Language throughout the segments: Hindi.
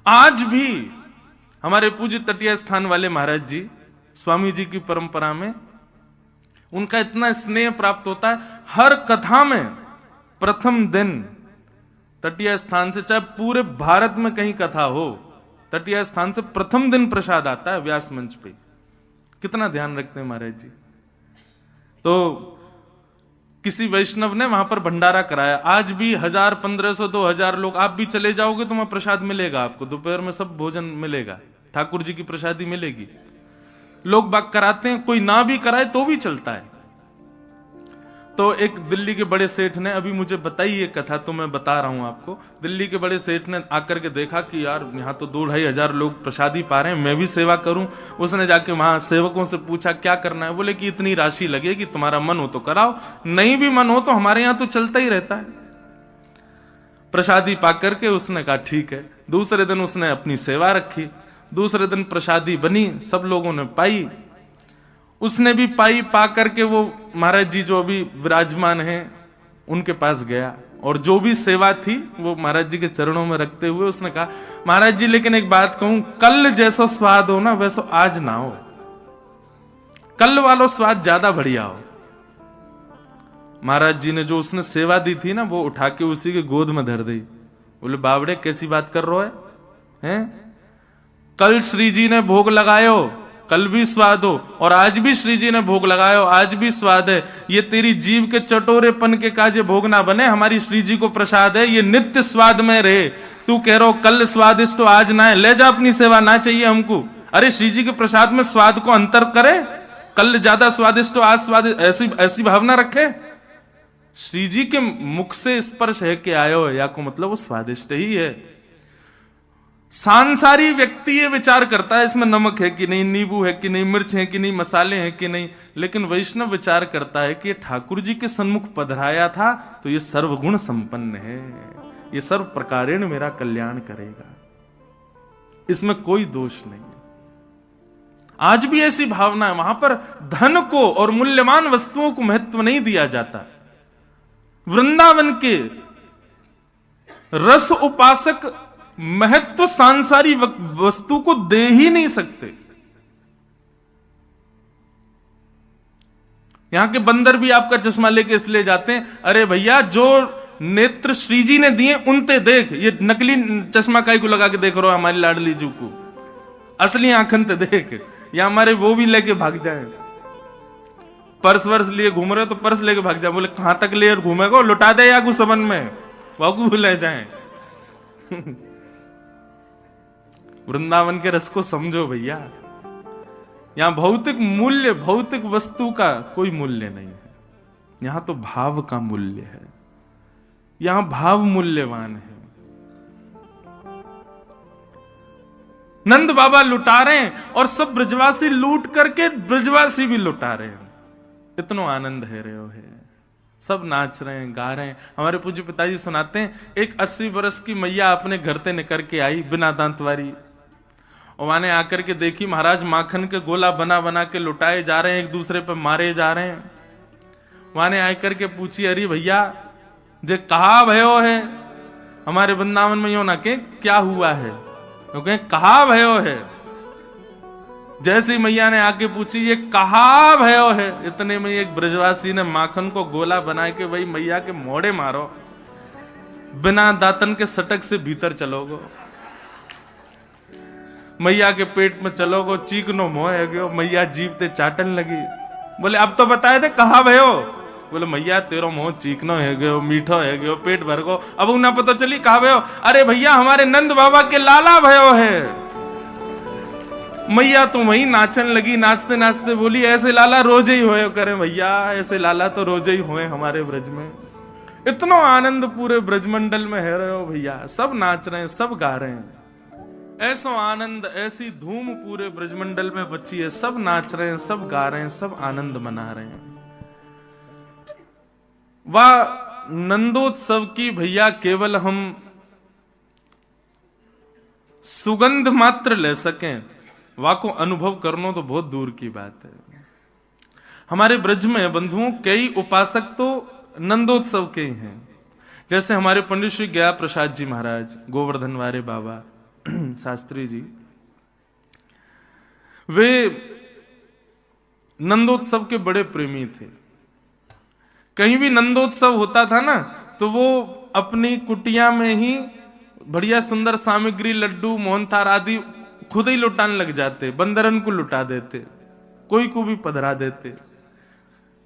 आज भी हमारे पूज्य तटीय स्थान वाले महाराज जी, स्वामी जी की परंपरा में उनका इतना स्नेह प्राप्त होता है। हर कथा में प्रथम दिन तटीय स्थान से, चाहे पूरे भारत में कहीं कथा हो, तटीय स्थान से प्रथम दिन प्रसाद आता है व्यास मंच पे। कितना ध्यान रखते हैं महाराज जी। तो किसी वैष्णव ने वहां पर भंडारा कराया, आज भी 1000, 1500, 2000 लोग, आप भी चले जाओगे तो वहां प्रसाद मिलेगा आपको, दोपहर में सब भोजन मिलेगा, ठाकुर जी की प्रसादी मिलेगी। लोग बाग कराते हैं, कोई ना भी कराए तो भी चलता है। तो एक दिल्ली के बड़े सेठ ने अभी मुझे बताई ये कथा, तो मैं बता रहा हूं आपको। दिल्ली के बड़े सेठ ने आकर के देखा कि यार यहाँ तो 2-2,500 लोग प्रसादी पा रहे हैं, मैं भी सेवा करूं। उसने जाके वहां सेवकों से पूछा क्या करना है। बोले कि इतनी राशि लगेगी, तुम्हारा मन हो तो कराओ, नहीं भी मन हो तो हमारे यहाँ तो चलता ही रहता है। प्रसादी पा करके उसने कहा ठीक है। दूसरे दिन उसने अपनी सेवा रखी, दूसरे दिन प्रसादी बनी, सब लोगों ने पाई, उसने भी पाई। पा करके वो महाराज जी जो अभी विराजमान हैं उनके पास गया, और जो भी सेवा थी वो महाराज जी के चरणों में रखते हुए उसने कहा, महाराज जी लेकिन एक बात कहूं, कल जैसा स्वाद हो ना वैसा आज ना हो, कल वाला स्वाद ज्यादा बढ़िया हो। महाराज जी ने जो उसने सेवा दी थी ना, वो उठा के उसी के गोद में धर दी। बोले बावड़े कैसी बात कर रहे हो हैं? कल श्री जी ने भोग लगायो, कल भी स्वाद हो, और आज भी श्री जी ने भोग लगायो, आज भी स्वाद है। ये तेरी जीव के चटोरेपन के काजे भोग ना बने, हमारी श्री जी को प्रसाद है, ये नित्य स्वाद में रहे। तू कह रहा हो कल स्वादिष्ट हो आज ना है, ले जा अपनी सेवा, ना चाहिए हमको। अरे श्री जी के प्रसाद में स्वाद को अंतर करे, कल ज्यादा स्वादिष्ट हो आज स्वादिष्ट, ऐसी भावना रखे। श्री जी के मुख से स्पर्श है कि आयो या को मतलब वो स्वादिष्ट ही है। सांसारी व्यक्ति ये विचार करता है इसमें नमक है कि नहीं, नींबू है कि नहीं, मिर्च है कि नहीं, मसाले हैं कि नहीं, लेकिन वैष्णव विचार करता है कि ये ठाकुर जी के सन्मुख पधराया था तो ये सर्वगुण संपन्न है, ये सर्व प्रकारेण मेरा कल्याण करेगा, इसमें कोई दोष नहीं है। आज भी ऐसी भावना है, वहां पर धन को और मूल्यवान वस्तुओं को महत्व नहीं दिया जाता। वृंदावन के रस उपासक महत्व सांसारी वस्तु को दे ही नहीं सकते। यहां के बंदर भी आपका चश्मा लेके इसलिए जाते हैं, अरे भैया जो नेत्र श्री जी ने दिए उनते देख, ये नकली चश्मा काई को लगा के देख रहे हो हमारी लाडली जू को, असली आंखन ते देख। या हमारे वो भी लेके भाग जाए, पर्स वर्स लिए घूम रहे तो पर्स लेके भाग जाए। बोले कहां तक ले घूमेगा, लुटा दे या कुछ सबन में वाकू ले जाए। वृंदावन के रस को समझो भैया। यहां भौतिक मूल्य, भौतिक वस्तु का कोई मूल्य नहीं है, यहां तो भाव का मूल्य है, यहां भाव मूल्यवान है। नंद बाबा लुटा रहे हैं और सब ब्रजवासी लूट करके ब्रजवासी भी लुटा रहे हैं। इतना आनंद है रहे हो है, सब नाच रहे हैं, गा रहे हैं। हमारे पूज्य पिताजी सुनाते हैं, एक 80 वर्ष की मैया अपने घर से निकल के आई बिना दांत वारी, और वहां आकर के देखी महाराज माखन के गोला बना बना के लुटाए जा रहे हैं, एक दूसरे पे मारे जा रहे हैं। वहां आकर के पूछी, अरे भैया जे कहा भयो है, हमारे वृंदावन में यो ना के क्या हुआ है, क्योंकि कहा भयो है। जैसी मैया ने आके पूछी ये कहा भयो है, इतने में एक ब्रजवासी ने माखन को गोला बना के भाई मैया के मोड़े मारो, बिना दातन के सटक से भीतर चलोगो, मैया के पेट में चलोगो, चीकनो मोह है गयो। मैया जीभ ते चाटन लगी। बोले अब तो बताए थे कहा भयो। बोले मैया तेरो मोह चीकनो है गयो, मीठो है गयो, पेट भर गो, अब उन्ना पता चली कहा भयो। अरे भैया हमारे नंद बाबा के लाला भयो है। मैया तो वही नाचन लगी, नाचते नाचते बोली ऐसे लाला रोज ही होए करे भैया, ऐसे लाला तो रोज ही होए हमारे ब्रज में। इतना आनंद पूरे ब्रजमंडल में है रहे हो भैया, सब नाच रहे हैं, सब गा रहे हैं। ऐसा आनंद, ऐसी धूम पूरे ब्रजमंडल में बची है, सब नाच रहे हैं, सब गा रहे हैं, सब आनंद मना रहे हैं। वह नंदोत्सव की भैया केवल हम सुगंध मात्र ले सकें, वाह को अनुभव करना तो बहुत दूर की बात है। हमारे ब्रज में बंधुओं कई उपासक तो नंदोत्सव के ही हैं, जैसे हमारे पंडित श्री गया प्रसाद जी महाराज, गोवर्धन वारे बाबा, शास्त्री जी, वे नंदोत्सव के बड़े प्रेमी थे। कहीं भी नंदोत्सव होता था ना, तो वो अपनी कुटिया में ही बढ़िया सुंदर सामग्री, लड्डू, मोहनथाल आदि खुद ही लुटाने लग जाते, बंदरन को लुटा देते, कोई को भी पधरा देते।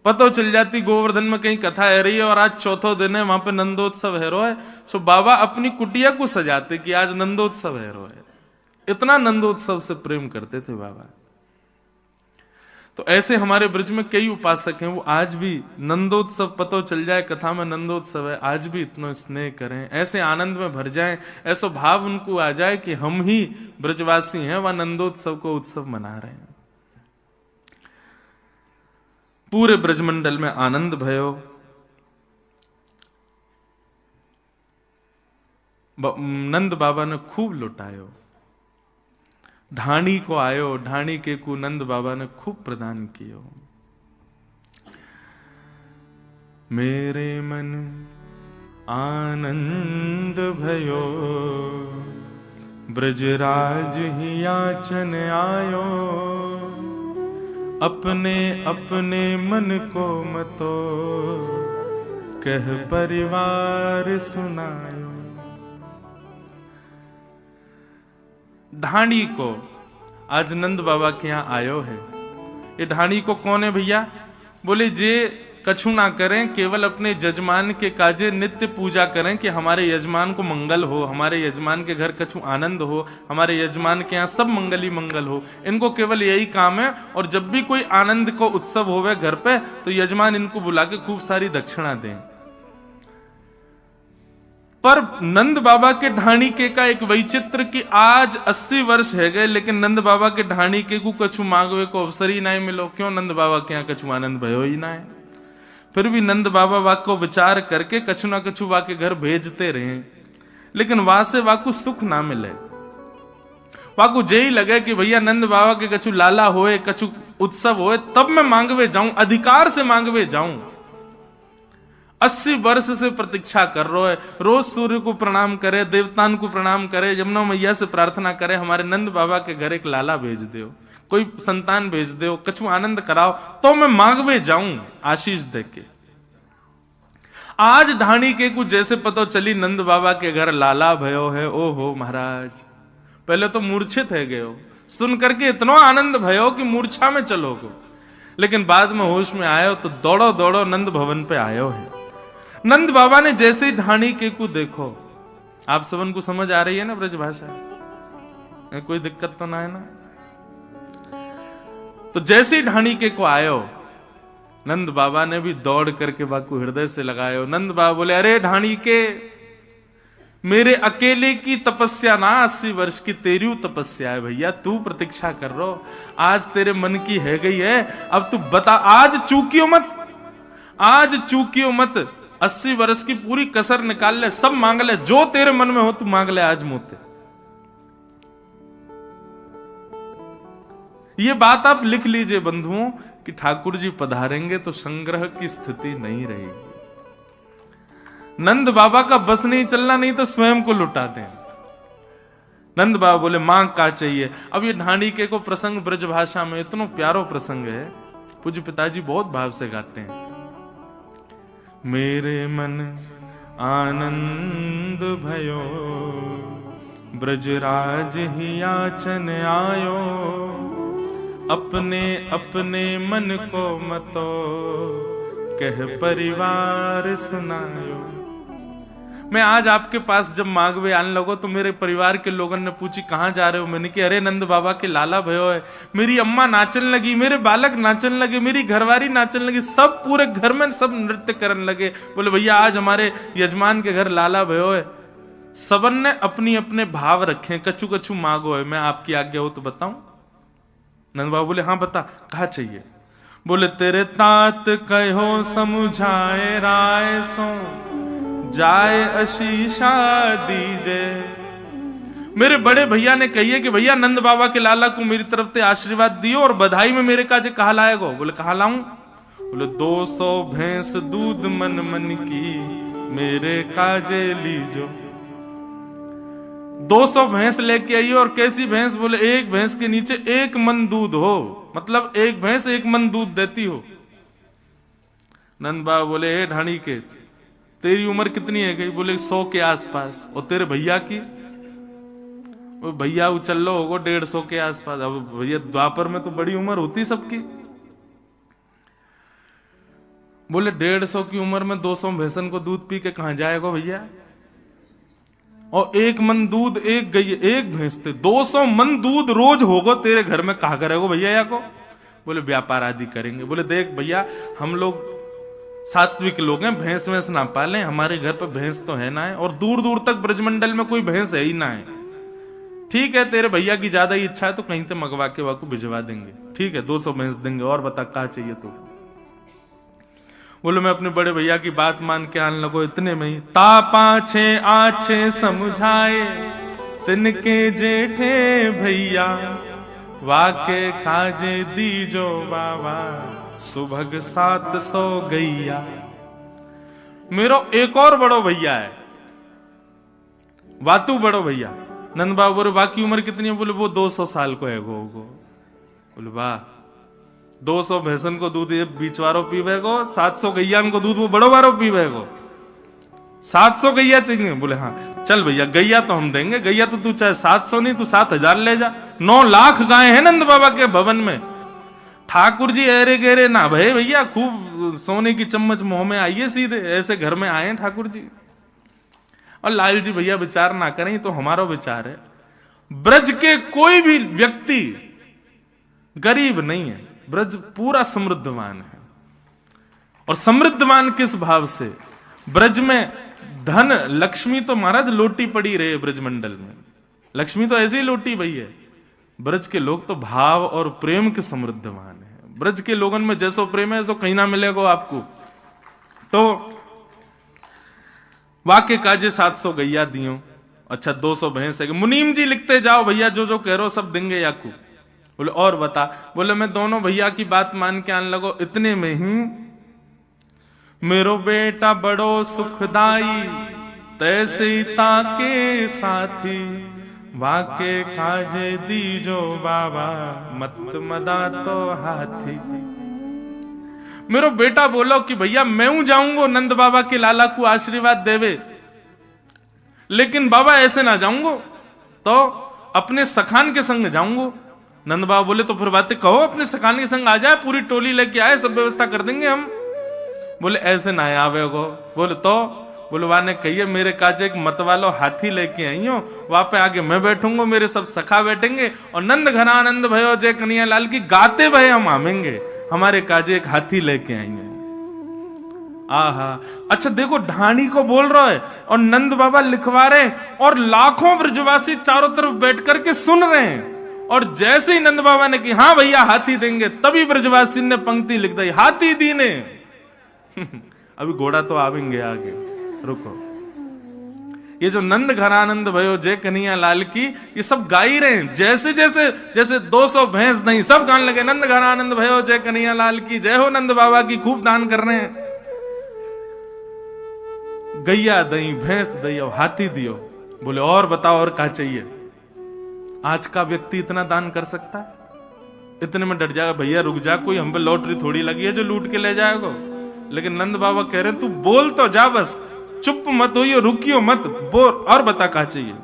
पतो चल जाती गोवर्धन में कहीं कथा है रही है और आज चौथो दिन है, वहां पे नंदोत्सव है रो है, सो बाबा अपनी कुटिया को सजाते कि आज नंदोत्सव है रो है। इतना नंदोत्सव से प्रेम करते थे बाबा। तो ऐसे हमारे ब्रज में कई उपासक हैं, वो आज भी नंदोत्सव पतो चल जाए कथा में नंदोत्सव है, आज भी इतना स्नेह करें, ऐसे आनंद में भर जाएं, ऐसा भाव उनको आ जाए कि हम ही ब्रजवासी हैं, वह नंदोत्सव को उत्सव मना रहे हैं। पूरे ब्रजमंडल में आनंद भयो। नंद बाबा ने खूब लुटायो। ढाणी को आयो, ढाणी के को नंद बाबा ने खूब प्रदान कियो। मेरे मन आनंद भयो, ब्रजराज ही याचन आयो, अपने अपने मन को मतो, कह परिवार सुनायो। ढाणी को आज नंद बाबा के यहां आयो है। ये ढाणी को कौन है भैया? बोले जे कछु ना करें, केवल अपने यजमान के काजे नित्य पूजा करें कि हमारे यजमान को मंगल हो, हमारे यजमान के घर कछु आनंद हो, हमारे यजमान के यहाँ सब मंगल ही मंगल हो। इनको केवल यही काम है। और जब भी कोई आनंद को उत्सव होवे घर पे, तो यजमान इनको बुला के खूब सारी दक्षिणा दें। पर नंद बाबा के ढाणी के का एक वैचित्र कि आज 80 वर्ष है गए, लेकिन नंद बाबा के ढाणी के को कछु मांगवे को अवसर ही नहीं मिलो। क्यों? नंद बाबा के यहाँ कछु आनंद भयो ही ना है। फिर भी नंद बाबा वाक को विचार करके कछु ना कछु वाके घर भेजते रहे, लेकिन वहां से वाकु सुख ना मिले। वाकु यही लगे कि भैया नंद बाबा के कछु लाला होए, कछु उत्सव होए, तब मैं मांगवे जाऊं, अधिकार से मांगवे जाऊं। 80 वर्ष से प्रतीक्षा कर रहा है। रोज सूर्य को प्रणाम करे, देवतान को प्रणाम करे, यमुना मैया से प्रार्थना करे, हमारे नंद बाबा के घर एक लाला भेज दो, कोई संतान भेज दो, कछु आनंद कराओ, तो मैं मांगवे जाऊं आशीष देके। आज ढाणी के कुछ जैसे पता चली नंद बाबा के घर लाला भयो है, ओ हो महाराज, पहले तो मूर्छित है गए हो, सुन करके इतना आनंद भयो कि मूर्छा में चलो गो, लेकिन बाद में होश में आयो तो दौड़ो दौड़ो नंद भवन पे आयो है। नंद बाबा ने जैसे ही ढाणी के को देखो, आप सबन को समझ आ रही है ना ब्रज भाषा, कोई दिक्कत तो ना है ना? तो जैसे ही ढाणी के को आयो, नंद बाबा ने भी दौड़ करके बाकू हृदय से लगायो। नंद बाबा बोले, अरे ढाणी के, मेरे अकेले की तपस्या ना 80 वर्ष की तेरी तपस्या है भैया, तू प्रतीक्षा कर रो, आज तेरे मन की है गई है, अब तू बता, आज चूकियो मत, आज चूकियो मत, 80 वर्ष की पूरी कसर निकाल ले, सब मांग ले, जो तेरे मन में हो तू मांग ले आज मुझसे। ये बात आप लिख लीजिए बंधुओं कि ठाकुर जी पधारेंगे तो संग्रह की स्थिति नहीं रहेगी। नंद बाबा का बस नहीं चलना, नहीं तो स्वयं को लुटाते हैं। नंद बाबा बोले मांग का चाहिए। अब ये ढाणी के को प्रसंग ब्रज भाषा में इतना प्यारो प्रसंग है, पूज्य पिताजी बहुत भाव से गाते हैं। मेरे मन आनंद भयो, ब्रजराज ही याचन आयो, अपने अपने मन को मतो, कह परिवार सुनायो। मैं आज आपके पास जब मांगवे आने लगो तो मेरे परिवार के लोगों ने पूछी कहां जा रहे हो, मैंने कि अरे नंद बाबा के लाला भयो है, मेरी अम्मा नाचन लगी, मेरे बालक नाचन लगे, मेरी घरवारी नाचन लगी, सब पूरे घर में सब नृत्य करने लगे। बोले भैया आज हमारे यजमान के घर लाला भयो है। सबन ने अपनी अपने भाव रखे, कछु कछु मांगो है, मैं आपकी आज्ञा हो तो बताऊं। नंद बाबा बोले हाँ बता, कहा चाहिए? बोले तेरे तात कहो समझाए राय सो, जाए आशीषा दीजे। मेरे बड़े भैया ने कहिए कि भैया नंद बाबा के लाला को मेरी तरफ से आशीर्वाद दियो और बधाई में मेरे काजे कहा लाएगो? बोले कहा लाऊं? बोले 200 भैंस दूध मन मन की मेरे काजे लीजो। 200 भैंस लेके आई और कैसी भैंस? बोले एक भैंस के नीचे 1 मन दूध हो, मतलब एक भैंस 1 मन दूध देती हो। नंद बाबा बोले हे ढाणी के, तेरी उम्र कितनी है गई? बोले 100 के आसपास। और तेरे भैया की? वो भैया उचल लो होगो 150 के आसपास। अब भैया द्वापर में तो बड़ी उम्र होती सबकी। बोले 150 की उम्र में 200 भैंसन को दूध पी के कहां जाएगा भैया? और 1 मन दूध एक गई, एक भैंस थे, 200 मन दूध रोज होगा तेरे घर में, कहा करेगो भैया या को? बोले व्यापार आदि करेंगे। बोले देख भैया, हम लोग सात्विक लोग हैं, भैंस वैंस ना पालें, हमारे घर पे भैंस तो है ना है, और दूर दूर तक ब्रजमंडल में कोई भैंस है ही ना है। ठीक है, तेरे भैया की ज्यादा ही इच्छा है तो कहीं से मंगवा के वाको भिजवा देंगे। ठीक है, 200 भैंस देंगे। और बता क्या चाहिए तो? बोले मैं अपने बड़े भैया की बात मान के आने लगो। इतने में ही तापाछे आछे समझाए तिनके जेठे भैया, वाके काजे दीजो बाबा सुभग 700 गैया। मेरो एक और बड़ो भैया है, वातु बड़ो भैया। नंद बाबू बोले बाकी उम्र कितनी है? बोले वो 200 साल को है गो। बोले वाह, 200 भैंसन को दूध ये बीचवारो पीवेगो, 700 गैया को दूध वो बड़ो वारो पीवेगो। 700 गैया चाहिए? बोले हाँ चल भैया, गैया तो हम देंगे। गैया तो तू चाहे 700 नहीं, तू 7000 ले जा। 9 लाख गाय है नंद बाबा के भवन में। ठाकुर जी अरे गेरे ना भय भैया, खूब सोने की चम्मच मुंह में आइए सीधे, ऐसे घर में आए ठाकुर जी। और लाल जी भैया विचार ना करें, तो हमारा विचार है। ब्रज के कोई भी व्यक्ति गरीब नहीं है, ब्रज पूरा समृद्धवान है। और समृद्धवान किस भाव से? ब्रज में धन लक्ष्मी तो महाराज लोटी पड़ी रहे ब्रजमंडल में, लक्ष्मी तो ऐसी ही लोटी भई है। ब्रज के लोग तो भाव और प्रेम के समृद्धवान है। ब्रज के लोगों में जैसो प्रेम है, सो कहीं ना मिलेगा आपको। तो वाके काजे 700 गैया दियो। अच्छा 200 भैंस है। मुनीम जी लिखते जाओ भैया, जो जो कह रहे हो सब देंगे याकू। बोले और बता? बोले मैं दोनों भैया की बात मान के आने लगो। इतने में ही मेरो बेटा बड़ो सुखदाई, तैसे ताके साथी, वाके काजे दीजो बाबा मत मदा तो हाथी। मेरो बेटा बोलो कि भैया मैं जाऊंगा नंद बाबा के लाला को आशीर्वाद देवे, लेकिन बाबा ऐसे ना जाऊंगा, तो अपने सखान के संग जाऊंगा। नंद बाबा बोले तो फिर बातें कहो, अपने सखान के संग आ जाए, पूरी टोली लेके आए, सब व्यवस्था कर देंगे हम। बोले ऐसे ना आवे गो। बोले तो? बोले वाने कहिए मेरे काजे एक मत वालो हाथी लेके आई हो, वहां पे आगे मैं बैठूंगा, मेरे सब सखा बैठेंगे, और नंद घनानंद भयो जय कन्हैया लाल की गाते भय हम आमेंगे। हमारे काजे एक हाथी लेके आएंगे। आहा, अच्छा देखो ढाणी को बोल रहा है और नंद बाबा लिखवा रहे हैं, और लाखों ब्रजवासी चारों तरफ बैठ करके सुन रहे हैं। और जैसे ही नंद बाबा ने कि हाँ भैया हाथी देंगे, तभी ब्रजवासी ने पंक्ति लिख दी, हाथी दीने। अभी घोड़ा तो आवेंगे आगे, रुको। ये जो नंद घनानंद भयो जय कन्हैया लाल की, ये सब गा ही रहे हैं। जैसे जैसे जैसे 200 भैंस नहीं, सब गाने लगे नंद घनानंद भयो जय कन्हैया लाल की जय हो, नंद बाबा की खूब दान कर रहे हैं। गैया दई, भैंस दई, और हाथी दियो। बोले और बताओ और क्या चाहिए? आज का व्यक्ति इतना दान कर सकता है? इतने में डर जाएगा, भैया रुक जा, कोई हम पे लॉटरी थोड़ी लगी है जो लूट के ले जाएगा। लेकिन नंद बाबा कह रहे तू बोल तो जा, बस चुप मत होइयो, रुकियो मत, बोल और बता क्या चाहिए।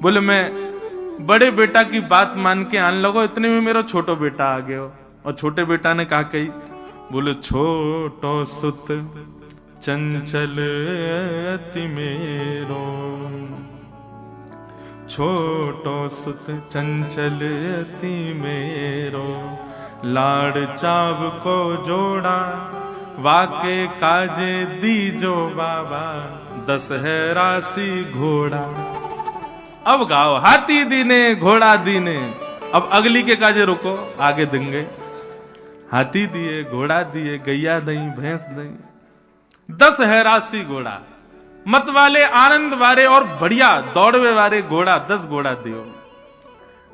बोले मैं बड़े बेटा की बात मान के आने लगो। इतने में मेरा छोटो बेटा आ गया, और छोटे बेटा ने कहा कही, बोले छोटो सुत चंचल अति मेरो, छोटो सुत चंचल अति मेरो, लाड़ चाव को जोड़ा, वाके काजे दीजो बाबा 10 है राशि घोड़ा। अब गाओ हाथी दीने घोड़ा दीने। अब अगली के काजे रुको, आगे देंगे। हाथी दिए, घोड़ा दिए, गैया दई, भैंस दई, 10 है राशि घोड़ा। मत वाले, आनंद वाले और बढ़िया दौड़वे वाले घोड़ा, 10 घोड़ा दियो।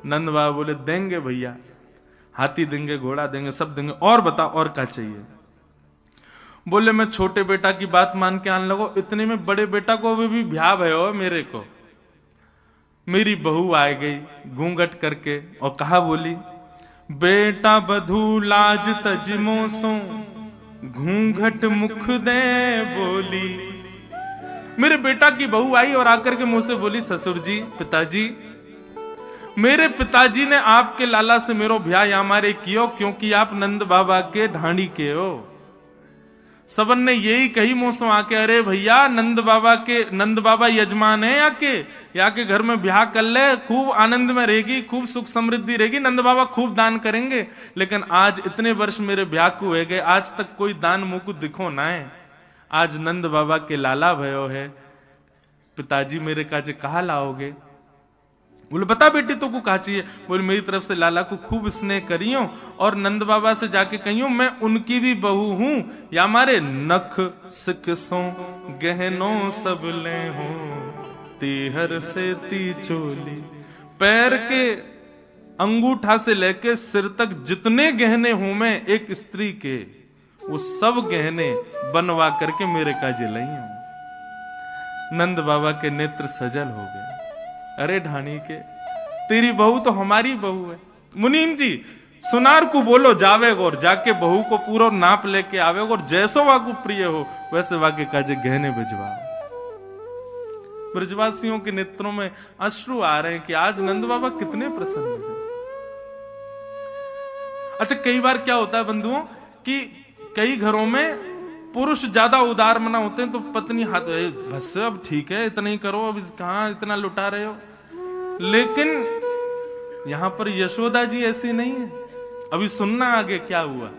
नंद बाबा बोले देंगे भैया, हाथी देंगे, घोड़ा देंगे, सब देंगे, और बता और क्या चाहिए? बोले मैं छोटे बेटा की बात मान के आने लगो, इतने में बड़े बेटा को अभी भी ब्याह भयो मेरे को। मेरी बहू आ गई घूंघट करके और कहा बोली, बेटा बधू लाज तजमो सो घूंघट मुख दे बोली। मेरे बेटा की बहू आई और आकर के मुंह से बोली, ससुर जी, पिताजी, मेरे पिताजी ने आपके लाला से मेरो ब्याह यामारे कियो क्योंकि आप नंद बाबा के ढांडी के हो। सबन ने यही कही मुंह से आके, अरे भैया नंद बाबा यजमान है या के घर में ब्याह कर ले, खूब आनंद में रहेगी, खूब सुख समृद्धि रहेगी, नंद बाबा खूब दान करेंगे। लेकिन आज इतने वर्ष मेरे ब्याह को हुए गए, आज तक कोई दान मुंह को दिखो ना है। आज नंद बाबा के लाला भयो है, पिताजी मेरे काजे कहा लाओगे? बोले बता बेटी तो को कहा चाहिए? बोले मेरी तरफ से लाला को खूब स्नेह करियो और नंद बाबा से जाके कहियो मैं उनकी भी बहू हूं, या मारे नख सिकसों गहनों सब ले हो, तीहर से ती चोली। पैर के अंगूठा से लेके सिर तक जितने गहने हूं मैं एक स्त्री के, वो सब गहने बनवा करके मेरे काजे लाई हूं। नंद बाबा के नेत्र सजल हो गए। अरे ढाणी के, तेरी बहू तो हमारी बहू है। मुनीम जी, सुनार को बोलो जावेगो और जाके बहू को पूरा नाप लेके आवेगो और जैसो वाकू प्रिय हो वैसे वाके काजे गहने भिजवाओ। ब्रजवासियों के नेत्रों में अश्रु आ रहे हैं कि आज नंद बाबा कितने प्रसन्न हैं। अच्छा, कई बार क्या होता है बंधुओं कि कई घरों में पुरुष ज्यादा उदार मना होते हैं तो पत्नी हाथ बस अब ठीक है इतना ही करो, अब कहां इतना लुटा रहे हो। लेकिन यहां पर यशोदा जी ऐसी नहीं है। अभी सुनना आगे क्या हुआ।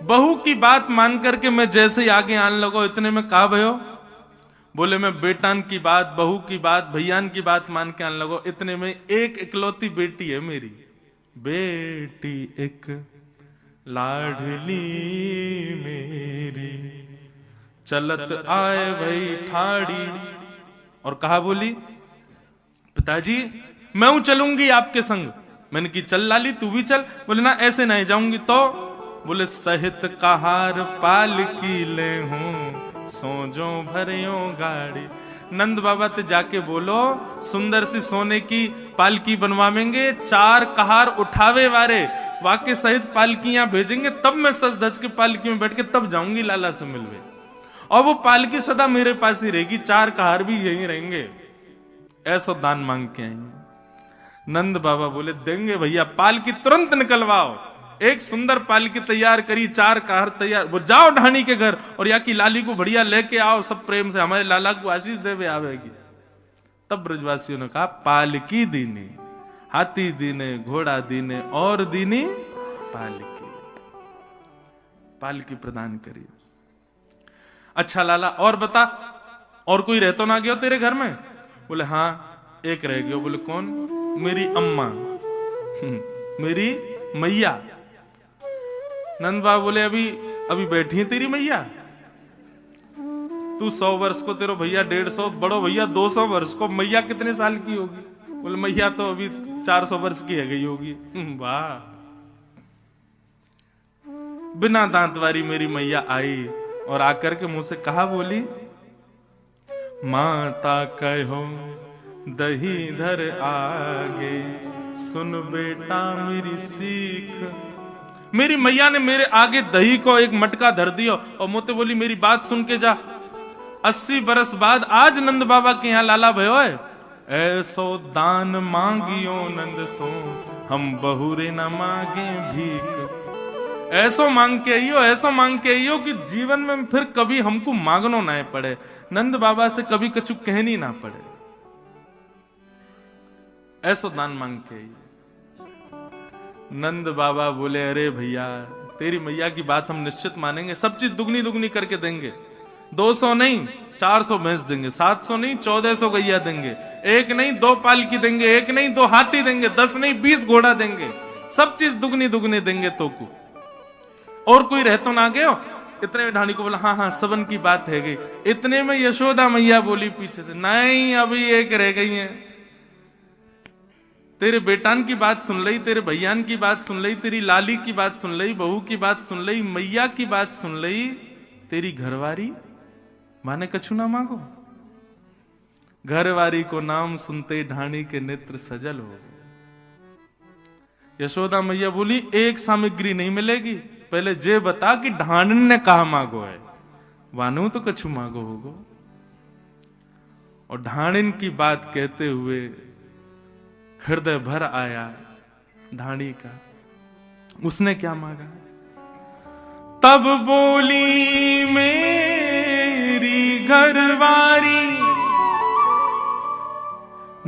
बहू की बात मान करके मैं जैसे ही आगे आने लगो, इतने में कहा भयो, बोले मैं बेटान की बात, बहू की बात, भैयान की बात मान के आने लगो। इतने में एक इकलौती बेटी है मेरी, बेटी एक लाडली मेरी, चलत आए भाई ठाड़ी और कहा बोली, पिताजी मैं हूं चलूंगी आपके संग। मैंने की चल लाली तू भी चल। बोले ना ऐसे नहीं जाऊंगी तो। बोले सहित कहार पालकी ले हूं सोजो भरियो गाड़ी। नंद बाबा ते जाके बोलो सुंदर सी सोने की पालकी बनवावेंगे, 4 कहार उठावे वारे वाके सहित पालकियां भेजेंगे, तब मैं सज धज के पालकी में बैठ के तब जाऊंगी लाला से मिलवे। और वो पालकी सदा मेरे पास ही रहेगी, 4 कहार भी यही रहेंगे। ऐसा दान मांग के आएंगे। नंद बाबा बोले देंगे भैया, पालकी तुरंत निकलवाओ। एक सुंदर पालकी तैयार करी, 4 कहार तैयार, वो जाओ ढाणी के घर और या की लाली को बढ़िया लेके आओ, सब प्रेम से हमारे लाला को आशीष देवे आवेगी। तब ब्रजवासियों ने कहा पालकी दीनी, हाथी दीने, घोड़ा दीने और दीनी पालकी, पालकी प्रदान करी। अच्छा लाला और बता, और कोई रह तो ना गया तेरे घर में? बोले हाँ एक रह गया। बोले कौन? मेरी अम्मा, मेरी मैया। नंद बाबा बोले अभी बैठी है तेरी मैया? तू 100 वर्ष को, तेरो भैया 150, बड़ो भैया 200 वर्ष को, मैया कितने साल की होगी? बोले मैया तो अभी 400 वर्ष की है गई होगी। वाह, बिना दांत वाली मेरी मैया आई और आकर के मुंह से कहा बोली, माता कहो दही धर आगे, सुन बेटा मेरी सीख। मेरी मैया ने मेरे आगे दही को एक मटका धर दिया और मोते बोली मेरी बात सुन के जा। 80 बरस बाद आज नंद बाबा के यहाँ लाला भयो है। ऐसो दान मांगियो नंद सो, हम बहुरे न मांगे भीख। ऐसो मांग के आइयो, ऐसो मांग के आइयो कि जीवन में फिर कभी हमको मांगनो ना पड़े, नंद बाबा से कभी कछु कहनी ना पड़े। ऐसो दान मांग के आइयो। नंद बाबा बोले अरे भैया तेरी मैया की बात हम निश्चित मानेंगे, सब चीज दुगनी दुगनी करके देंगे। 200 नहीं 400 भैंस देंगे, 700 नहीं 1400 गैया देंगे, 1 नहीं 2 पालकी देंगे, 1 नहीं 2 हाथी देंगे, 10 नहीं 20 घोड़ा देंगे, सब चीज दुगनी दुगनी देंगे तो को। और कोई रह तो ना गयो? इतने में ढाणी को बोला हाँ हाँ सबन की बात है गई। इतने में यशोदा मैया बोली पीछे से, नहीं अभी एक रह गई है, तेरे बेटान की बात सुन लई, तेरे भैयान की बात सुन लई, तेरी लाली की बात सुन लई, बहू की बात सुन लई, मैया की बात सुन लई, तेरी घरवारी माने कछु ना मांगो। घरवारी को नाम सुनते ढाणी के नेत्र सजल हो। यशोदा मैया बोली एक सामग्री नहीं मिलेगी, पहले जे बता कि ढांडन ने कहा मांगो है, वानू तो कछु मांगो होगो। और ढाणिन की बात कहते हुए हृदय भर आया ढाणी का। उसने क्या मांगा? तब बोली मेरी घरवारी,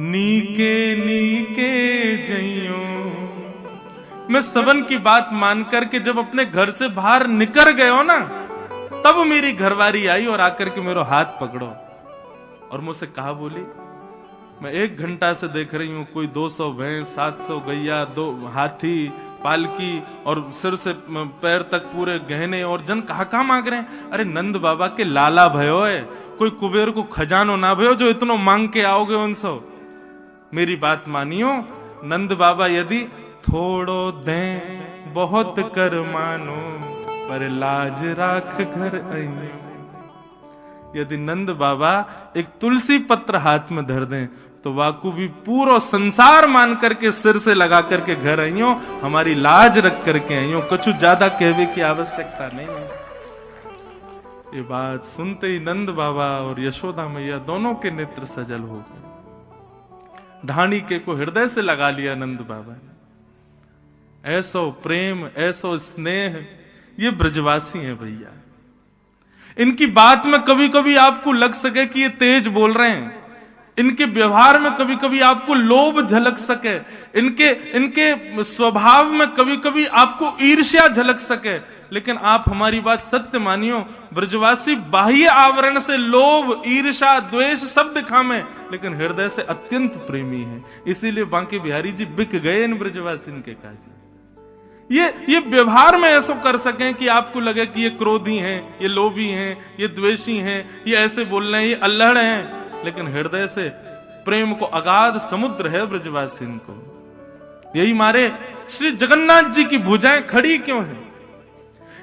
नीके नीके जइयो। मैं सबन की बात मान करके जब अपने घर से बाहर निकल गए हो ना, तब मेरी घरवारी आई और आकर के मेरा हाथ पकड़ो और मुझसे कहा, बोली मैं 1 घंटा से देख रही हूं कोई 200 भैंस, 700 गैया, 2 हाथी, पालकी और सिर से पैर तक पूरे गहने, और जन कहा मांग रहे हैं। अरे नंद बाबा के लाला भयो है, कोई कुबेर को खजानो ना भयो जो इतनो मांग के आओगे उनसे। मेरी बात मानियो, नंद बाबा यदि थोड़ो दें बहुत कर मानो, पर लाज राख घर आई। यदि नंद बाबा एक तुलसी पत्र हाथ में धर दें तो वाकू भी पूरा संसार मान करके सिर से लगा करके घर आइयो, हमारी लाज रख करके आइयो, कुछ ज्यादा कहने की आवश्यकता नहीं है। ये बात सुनते ही नंद बाबा और यशोदा मैया दोनों के नेत्र सजल हो गए। ढाणी के को हृदय से लगा लिया नंद बाबा ने। ऐसो प्रेम, ऐसो स्नेह, ये ब्रजवासी हैं भैया। इनकी बात में कभी कभी आपको लग सके कि ये तेज बोल रहे हैं, इनके व्यवहार में कभी कभी आपको लोभ झलक सके, इनके स्वभाव में कभी कभी आपको ईर्ष्या झलक सके, लेकिन आप हमारी बात सत्य मानियो, ब्रजवासी बाह्य आवरण से लोभ, ईर्ष्या, द्वेष सब दिखावे, लेकिन हृदय से अत्यंत प्रेमी है। इसीलिए बांके बिहारी जी बिक गए इन ब्रजवासी के काज। ये व्यवहार में ऐसा कर सकें कि आपको लगे कि ये क्रोधी हैं, ये लोभी हैं, ये द्वेषी हैं, ये ऐसे बोल रहे हैं, ये अल्हड़ हैं, लेकिन हृदय से प्रेम को अगाध समुद्र है ब्रजवासी को। यही मारे श्री जगन्नाथ जी की भुजाएं खड़ी क्यों हैं?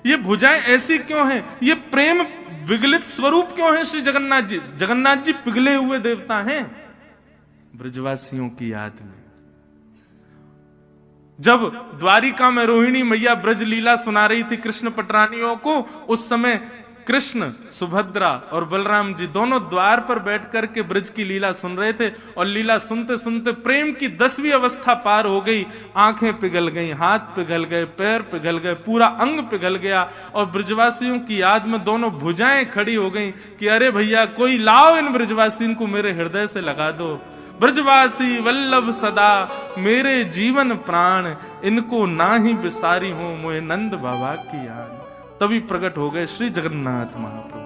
ये भुजाएं ऐसी क्यों हैं? ये प्रेम विगलित स्वरूप क्यों है श्री जगन्नाथ जी? जगन्नाथ जी पिघले हुए देवता हैं ब्रजवासियों की याद में। जब द्वारिका में रोहिणी मैया ब्रज लीला सुना रही थी कृष्ण पटरानियों को, उस समय कृष्ण, सुभद्रा और बलराम जी दोनों द्वार पर बैठ करके ब्रज की लीला सुन रहे थे, और लीला सुनते सुनते प्रेम की 10वीं अवस्था पार हो गई। आंखें पिघल गई, हाथ पिघल गए, पैर पिघल गए, पूरा अंग पिघल गया, और ब्रजवासियों की याद में दोनों भुजाएं खड़ी हो गई कि अरे भैया कोई लाओ इन ब्रजवासियों को मेरे हृदय से लगा दो। ब्रजवासी वल्लभ सदा मेरे जीवन प्राण, इनको ना ही बिसारी हो मोहे नंद बाबा की याद। तभी प्रकट हो गए श्री जगन्नाथ महाप्रभु।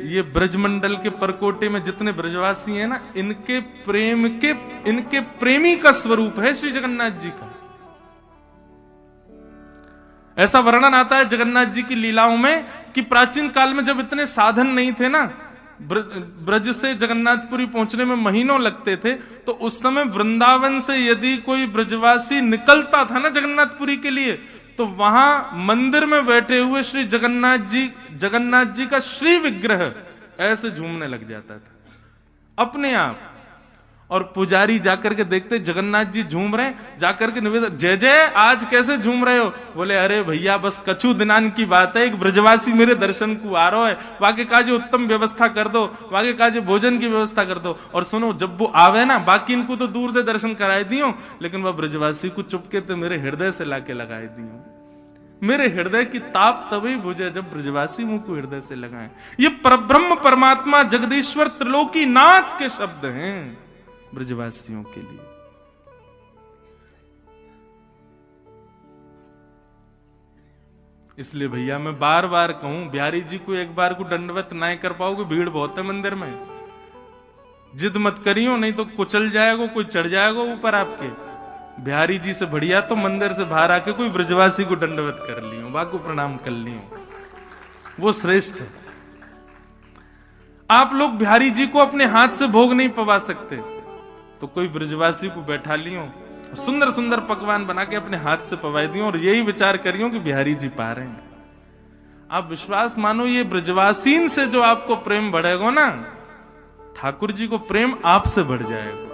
ये ब्रजमंडल के परकोटे में जितने ब्रजवासी हैं ना, इनके प्रेम के, इनके प्रेमी का स्वरूप है श्री जगन्नाथ जी का। ऐसा वर्णन आता है जगन्नाथ जी की लीलाओं में कि प्राचीन काल में जब इतने साधन नहीं थे ना, ब्रज से जगन्नाथपुरी पहुंचने में महीनों लगते थे, तो उस समय वृंदावन से यदि कोई ब्रजवासी निकलता था ना जगन्नाथपुरी के लिए, तो वहां मंदिर में बैठे हुए श्री जगन्नाथ जी का श्री विग्रह ऐसे झूमने लग जाता था अपने आप। और पुजारी जाकर के देखते जगन्नाथ जी झूम रहे, जाकर के निवेदन, जय जय आज कैसे झूम रहे हो? बोले अरे भैया बस कछु दिनान की बात है, एक ब्रजवासी मेरे दर्शन को आ रहा है, वाके काजे उत्तम व्यवस्था कर दो, वाके काजे भोजन की व्यवस्था कर दो। और सुनो, जब वो आवे ना, बाकी इनको तो दूर से दर्शन कराए दियो, लेकिन वह ब्रजवासी को चुपके तो मेरे हृदय से लाके लगाए दियो। मेरे हृदय की ताप तभी बुझे जब ब्रजवासी मुंह को हृदय से लगाए। ये परब्रह्म परमात्मा जगदीश्वर त्रिलोकी नाथ के शब्द हैं ब्रजवासियों के लिए। इसलिए भैया मैं बार बार कहूं, बिहारी जी को एक बार को दंडवत ना कर पाओगे, भीड़ बहुत है मंदिर में, जिद मत करियो नहीं तो कुचल जाएगा, कोई चढ़ जाएगा ऊपर आपके। बिहारी जी से बढ़िया तो मंदिर से बाहर आके कोई ब्रजवासी को दंडवत कर लियो, बाको प्रणाम कर लियो, वो श्रेष्ठ है। आप लोग बिहारी जी को अपने हाथ से भोग नहीं पवा सकते, तो कोई ब्रजवासी को बैठा लियो, सुंदर सुंदर पकवान बना के अपने हाथ से पवाई दियो और यही विचार करियो कि बिहारी जी पा रहे हैं। आप विश्वास मानो, ये ब्रजवासीन से जो आपको प्रेम बढ़ेगा ना, ठाकुर जी को प्रेम आपसे बढ़ जाएगा।